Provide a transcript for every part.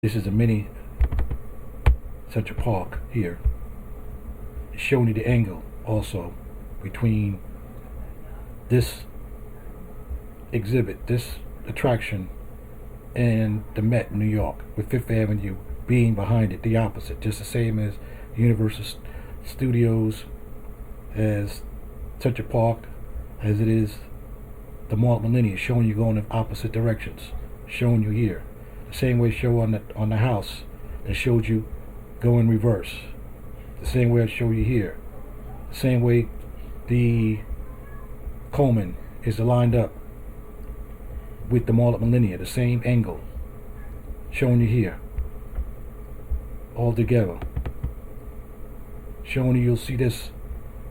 This is a mini Central Park here. It's showing you the angle also between this exhibit, this attraction, and the Met, New York, with Fifth Avenue being behind it, the opposite, just the same as Universal Studios, as Central Park, as it is the Mall at Millennium, showing you going in opposite directions, showing you here. The same way show on the house that showed you go in reverse. The same way I show you here. The same way the Coleman is lined up with the Mall at Millennium, the same angle, showing you here. All together. Showing you, you'll see this,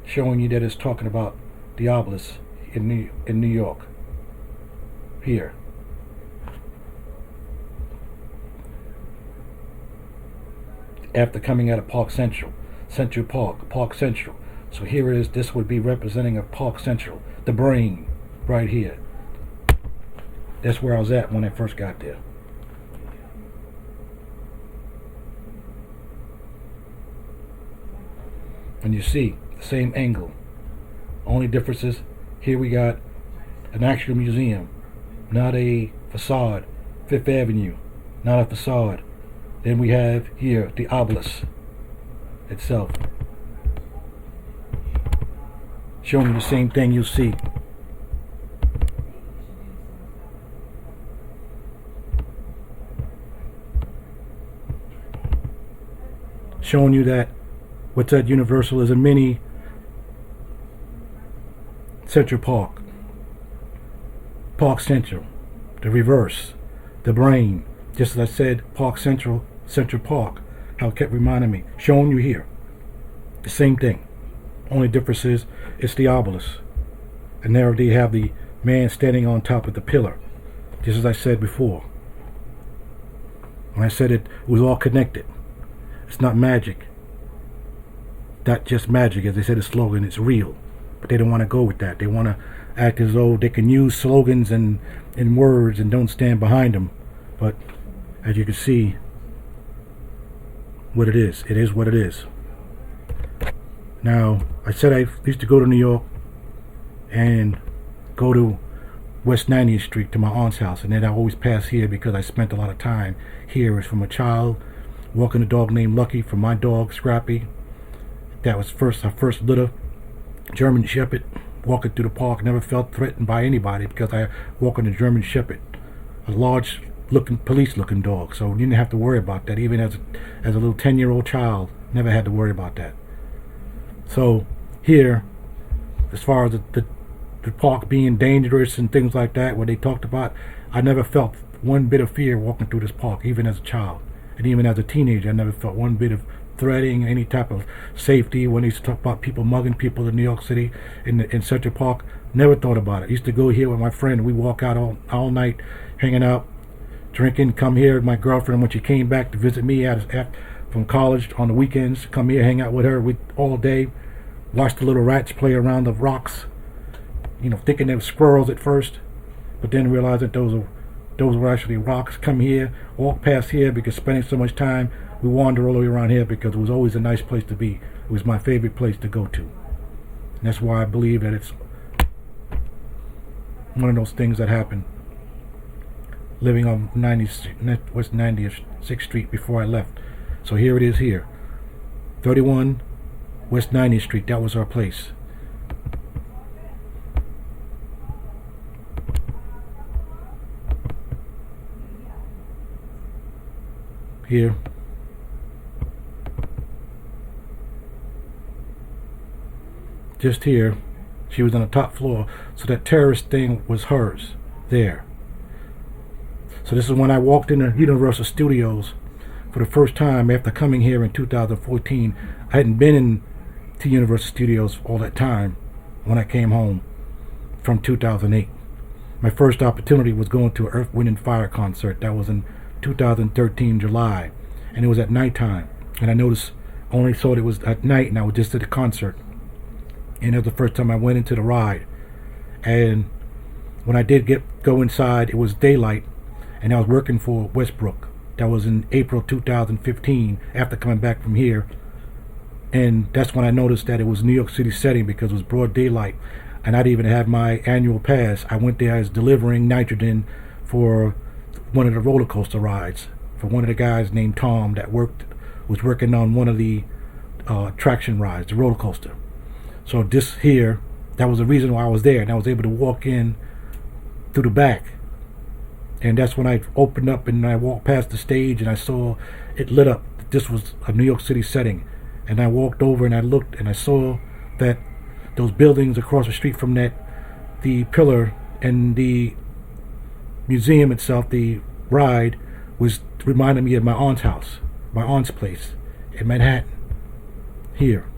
showing you that it's talking about the obelisk in New York. Here. After coming out of Park Central, Central Park, Park Central. So here it is, this would be representing of Park Central, the brain, right here. That's where I was at when I first got there. And you see, the same angle. Only difference is, here we got an actual museum, not a facade. Fifth Avenue, not a facade. Then we have here the obelisk itself, showing you the same thing you see. Showing you that what's at Universal is a mini Central Park. Park Central, the reverse, the brain. Just as I said, Park Central, Central Park. How it kept reminding me. Showing you here. The same thing. Only difference is, it's the obelisk. And there they have the man standing on top of the pillar. Just as I said before. When I said it was all connected. It's not magic. Not just magic, as they said the slogan, it's real. But they don't want to go with that. They want to act as though they can use slogans and words and don't stand behind them. But as you can see, what it is what it is. Now, I said I used to go to New York and go to West 90th Street to my aunt's house, and then I always pass here because I spent a lot of time here as from a child, walking a dog named Lucky from my dog Scrappy. That was our first litter, German Shepherd, walking through the park. Never felt threatened by anybody because I walked a German Shepherd, a large police looking dog, so you didn't have to worry about that. Even as a little 10-year-old child, never had to worry about that. So here, as far as the park being dangerous and things like that, what they talked about, I never felt one bit of fear walking through this park, even as a child. And even as a teenager, I never felt one bit of threatening, any type of safety. When they used to talk about people mugging people in New York City, in Central Park, never thought about it. I used to go here with my friend, and we walk out all night, hanging out, drinking, come here with my girlfriend when she came back to visit me from college on the weekends, come here, hang out with her all day, watch the little rats play around the rocks, thinking they were squirrels at first, but then realize that those were actually rocks. Come here, walk past here, because spending so much time, we wander all the way around here because it was always a nice place to be. It was my favorite place to go to. And that's why I believe that it's one of those things that happened living on West 96th Street before I left. So here it is here. 31 West 90th Street, that was our place. Here. Just here. She was on the top floor. So that terrorist thing was hers. There. So this is when I walked into Universal Studios for the first time after coming here in 2014. I hadn't been to Universal Studios all that time when I came home from 2008. My first opportunity was going to an Earth, Wind and Fire concert. That was in 2013 July, and it was at nighttime. And I noticed, only saw it was at night, and I was just at the concert. And it was the first time I went into the ride. And when I did go inside, it was daylight, and I was working for Westbrook That was in April 2015 after coming back from here. And that's when I noticed that it was New York City setting because it was broad daylight. And I didn't even have my annual pass. I went there as delivering nitrogen for one of the roller coaster rides for one of the guys named Tom that was working on one of the attraction rides, the roller coaster. So this here, that was the reason why I was there, and I was able to walk in through the back. And that's when I opened up and I walked past the stage and I saw it lit up. This was a New York City setting. And I walked over and I looked and I saw that those buildings across the street from that, the pillar and the museum itself, the ride, was reminding me of my aunt's house, my aunt's place in Manhattan, here.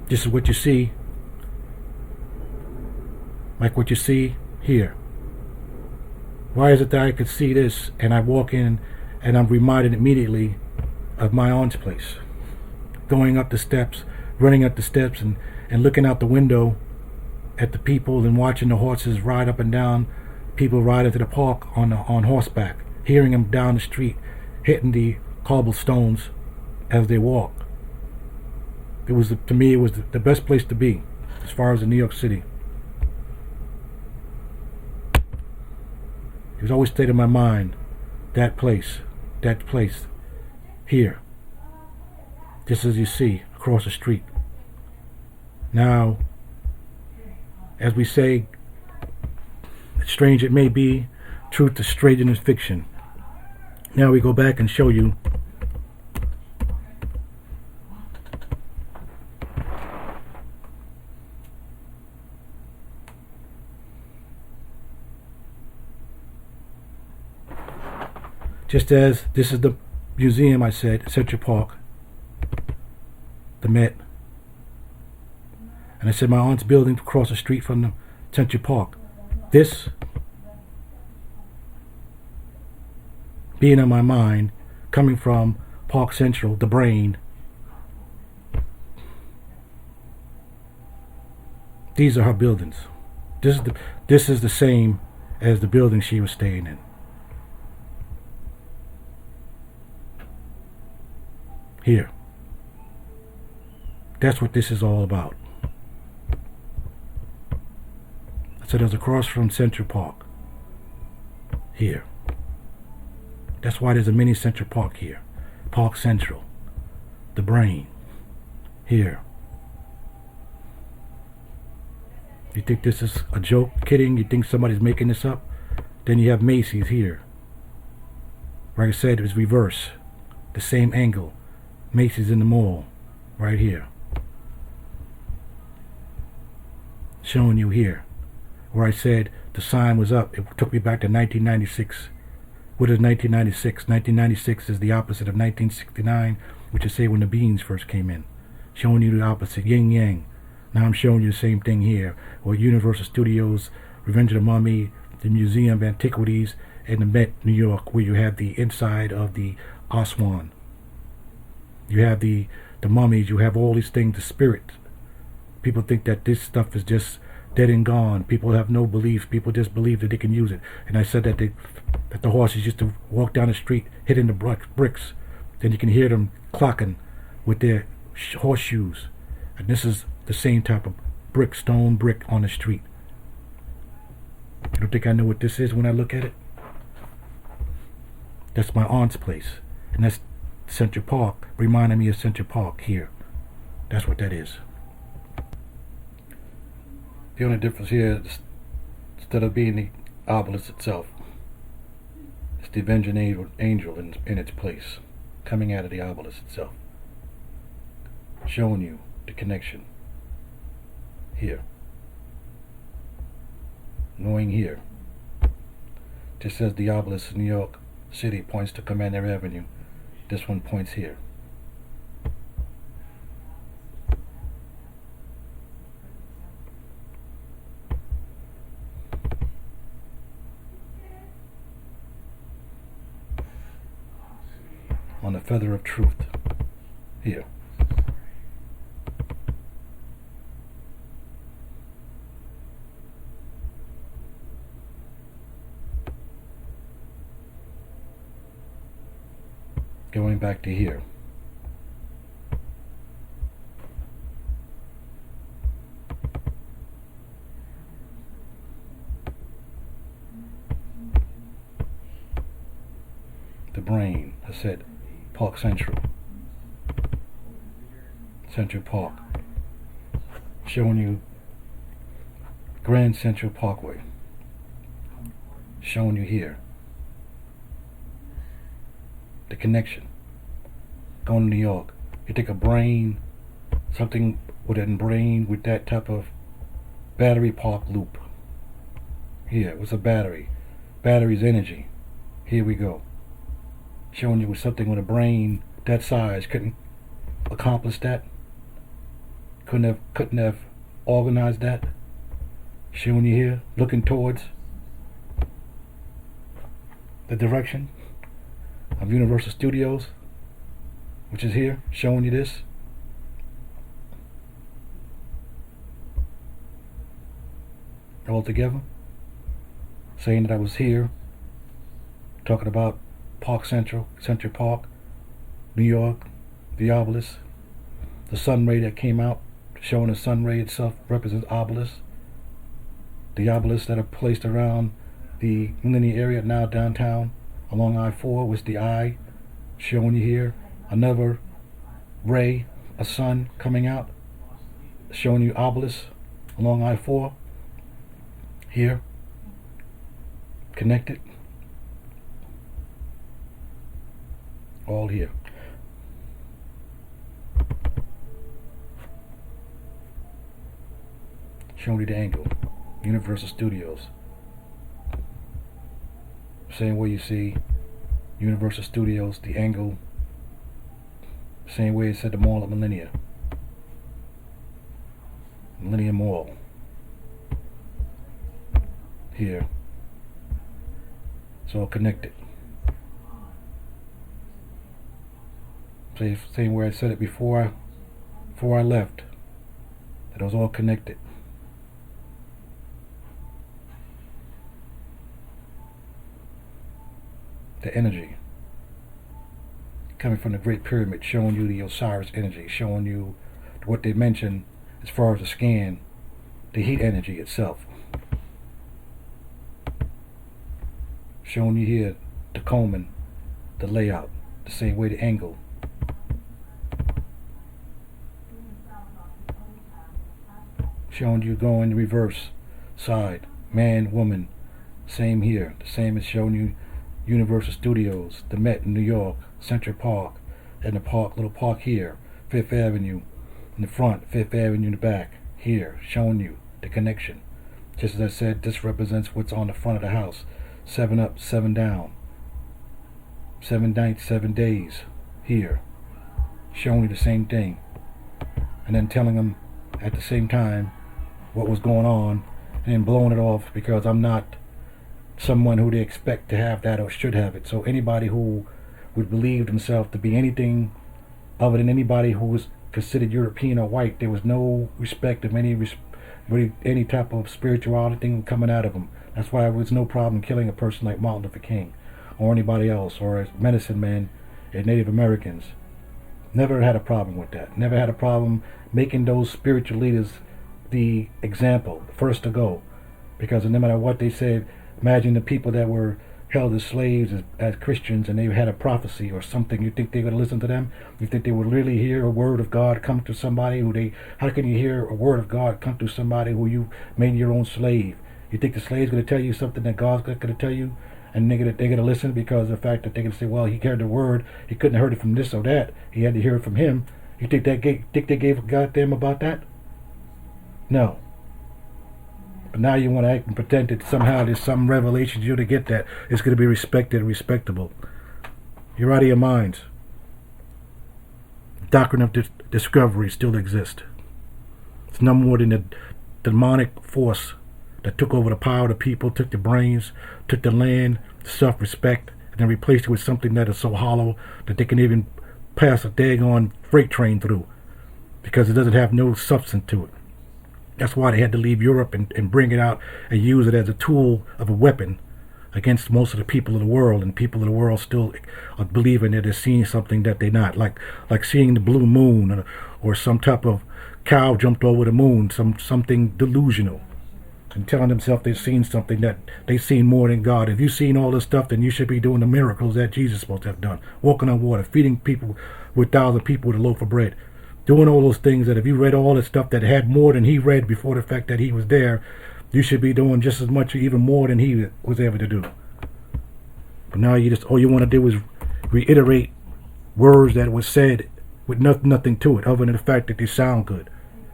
This is what you see, like what you see here. Why is it that I could see this and I walk in and I'm reminded immediately of my aunt's place? Going up the steps, running up the steps and looking out the window at the people and watching the horses ride up and down, people ride into the park on horseback, hearing them down the street, hitting the cobblestones as they walk. To me, it was the best place to be as far as in New York City. It was always stayed in my mind, that place, here. Just as you see, across the street. Now, as we say, strange it may be, truth is stranger than fiction. Now we go back and show you just as this is the museum, I said, Central Park, the Met. And I said my aunt's building across the street from the Central Park. This being on my mind, coming from Park Central, the brain. These are her buildings. This is the same as the building she was staying in. Here. That's what this is all about. So there's across from Central Park. Here. That's why there's a mini Central Park here. Park Central. The brain. Here. You think this is a joke? Kidding? You think somebody's making this up? Then you have Macy's here. Like I said, it was reverse. The same angle. Macy's in the mall. Right here. Showing you here. Where I said the sign was up. It took me back to 1996. What is 1996? 1996 is the opposite of 1969, which is say when the beans first came in. Showing you the opposite, yin yang. Now I'm showing you the same thing here. Or Universal Studios, Revenge of the Mummy, the Museum of Antiquities, and the Met, New York, where you have the inside of the Aswan. You have the mummies, you have all these things, the spirit. People think that this stuff is just dead and gone. People have no belief. People just believe that they can use it. And I said that the horses used to walk down the street hitting the bricks. Then you can hear them clocking with their horseshoes. And this is the same type of stone brick on the street. You don't think I know what this is when I look at it? That's my aunt's place. And that's Central Park, reminding me of Central Park here. That's what that is. The only difference here is instead of being the obelisk itself, it's the avenging angel in its place, coming out of the obelisk itself, showing you the connection here. Knowing here, just as the obelisk in New York City points to Commander Avenue, this one points here. On the feather of truth, here. going back to here. The brain, I said, Park Central. Central Park. Showing you Grand Central Parkway. Showing you here. The connection. Going to New York. You take a brain, something with a brain with that type of battery park loop. Here, what's a battery? Battery's energy. Here we go. Showing you with something with a brain that size couldn't accomplish that. Couldn't have organized that. Showing you here, looking towards the direction of Universal Studios, which is here, showing you this. All together. Saying that I was here, talking about Park Central, Central Park, New York, the obelisk, the sun ray that came out, showing the sun ray itself represents obelisk. The obelisks that are placed around the linear area now downtown along I-4 was the eye, showing you here another ray, a sun coming out, showing you obelisk along I-4 here, connected, all here. Showing you the angle, Universal Studios. Same way you see Universal Studios, the angle, same way it said the Mall at Millennia. Millennia Mall. Here. It's all connected. Same way I said it before I left. That it was all connected. The energy coming from the Great Pyramid, showing you the Osiris energy, showing you what they mentioned as far as the scan, the heat energy itself. Showing you here the Coleman, the layout, the same way the angle. Showing you going the reverse side, man, woman, same here, the same as showing you Universal Studios, the Met in New York, Central Park, and the park, little park here, Fifth Avenue in the front, Fifth Avenue in the back, here, showing you the connection. Just as I said, this represents what's on the front of the house. 7 up, 7 down. 7 nights, 7 days, here, showing you the same thing. And then telling them at the same time what was going on, and then blowing it off because I'm not someone who they expect to have that or should have it. So anybody who would believe themselves to be anything other than anybody who was considered European or white, there was no respect of any type of spirituality thing coming out of them. That's why there was no problem killing a person like Martin Luther King or anybody else, or as medicine men and Native Americans. Never had a problem with that. Never had a problem making those spiritual leaders the example, the first to go. Because no matter what they said, imagine the people that were held as slaves as Christians, and they had a prophecy or something. You think they're going to listen to them? You think they would really hear a word of God come to somebody how can you hear a word of God come to somebody who you made your own slave? You think the slave's going to tell you something that God's going to tell you, and they're going to listen because of the fact that they're going to say, well, he heard the word, he couldn't have heard it from this or that, he had to hear it from him. You think they gave a goddamn about that? No. But now you want to act and pretend that somehow there's some revelation you're to get that it's going to be respected and respectable. You're out of your minds. The doctrine of discovery still exists. It's no more than a demonic force that took over the power of the people, took the brains, took the land, the self-respect, and then replaced it with something that is so hollow that they can even pass a daggone freight train through because it doesn't have no substance to it. That's why they had to leave Europe and bring it out and use it as a tool of a weapon against most of the people of the world, and people of the world still are believing that they're seeing something that they're not, like seeing the blue moon, or some type of cow jumped over the moon, something delusional, and telling themselves they've seen something that they've seen more than God. If you've seen all this stuff, then you should be doing the miracles that Jesus is supposed to have done, walking on water, feeding people with 1,000 people with a loaf of bread, doing all those things that if you read all the stuff that had more than he read before the fact that he was there, you should be doing just as much or even more than he was able to do. But now you just, all you want to do is reiterate words that were said with nothing to it other than the fact that they sound good.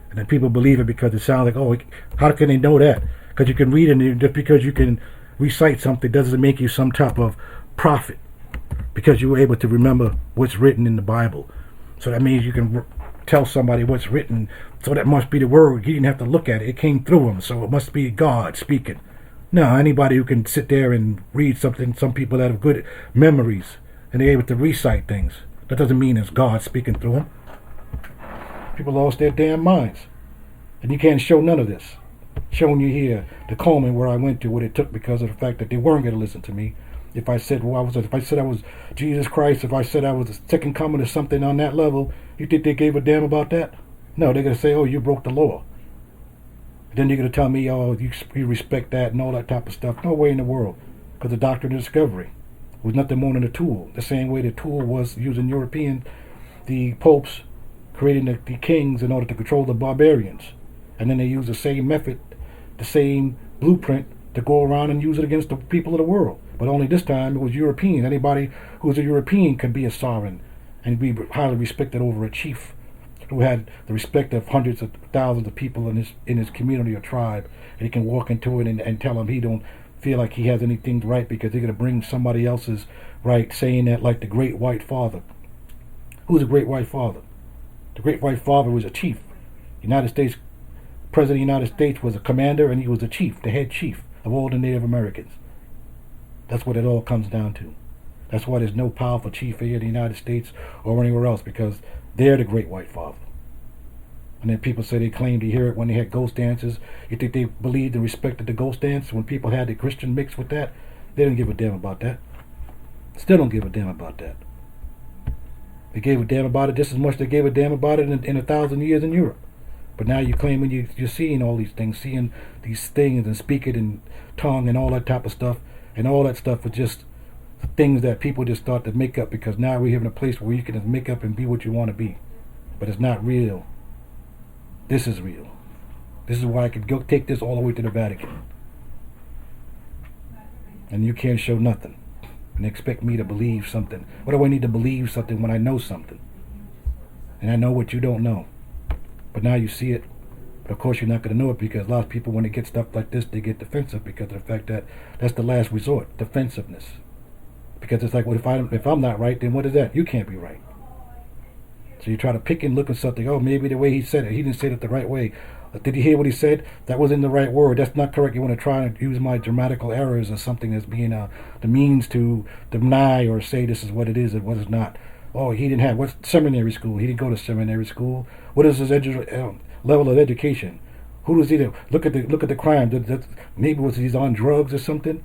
And then people believe it because it sounds like, oh, how can they know that? Because you can read it, just because you can recite something doesn't make you some type of prophet, because you were able to remember what's written in the Bible. So that means you can tell somebody what's written, so that must be the word. He didn't have to look at it. It came through him, so it must be God speaking. No, anybody who can sit there and read something, some people that have good memories and they're able to recite things, that doesn't mean it's God speaking through them. People lost their damn minds. And you can't show none of this. Showing you here the Coleman where I went to, what it took because of the fact that they weren't going to listen to me. If I said I was Jesus Christ, if I said I was the second coming or something on that level, you think they gave a damn about that? No, they're going to say, oh, you broke the law. And then you're going to tell me, oh, you respect that and all that type of stuff. No way in the world. Because the doctrine of discovery was nothing more than a tool. The same way the tool was using the popes creating the kings in order to control the barbarians. And then they used the same method, the same blueprint to go around and use it against the people of the world. But only this time it was European. Anybody who was a European could be a sovereign and be highly respected over a chief who had the respect of hundreds of thousands of people in his community or tribe. And he can walk into it and tell them he don't feel like he has anything right because they're going to bring somebody else's right, saying that like the Great White Father. Who's the Great White Father? The Great White Father was a chief. United States President of the United States was a commander, and he was the chief, the head chief of all the Native Americans. That's what it all comes down to. That's why there's no powerful chief here in the United States or anywhere else, because they're the Great White Father. And then people say they claim to hear it when they had ghost dances. You think they believed and respected the ghost dance when people had the Christian mix with that? They didn't give a damn about that. Still don't give a damn about that. They gave a damn about it just as much as they gave a damn about it in 1,000 years in Europe. But now you're claiming you're seeing all these things, seeing these things and speaking in tongue and all that type of stuff. And all that stuff was just things that people just thought to make up, because now we're in a place where you can just make up and be what you want to be. But it's not real. This is real. This is why I could go take this all the way to the Vatican. And you can't show nothing and expect me to believe something. What do I need to believe something when I know something? And I know what you don't know. But now you see it. But of course you're not going to know it, because a lot of people, when they get stuff like this, they get defensive because of the fact that that's the last resort, defensiveness. Because it's like, well, if I'm not right, then what is that? You can't be right. So you try to pick and look at something. Oh, maybe the way he said it, he didn't say it the right way. Did you hear what he said? That wasn't the right word. That's not correct. You want to try and use my grammatical errors or something as being the means to deny or say this is what it is and what is not. Oh, he didn't have, what's seminary school? He didn't go to seminary school. What is his level of education? Who does he do? Look at the crime. Maybe he's on drugs or something.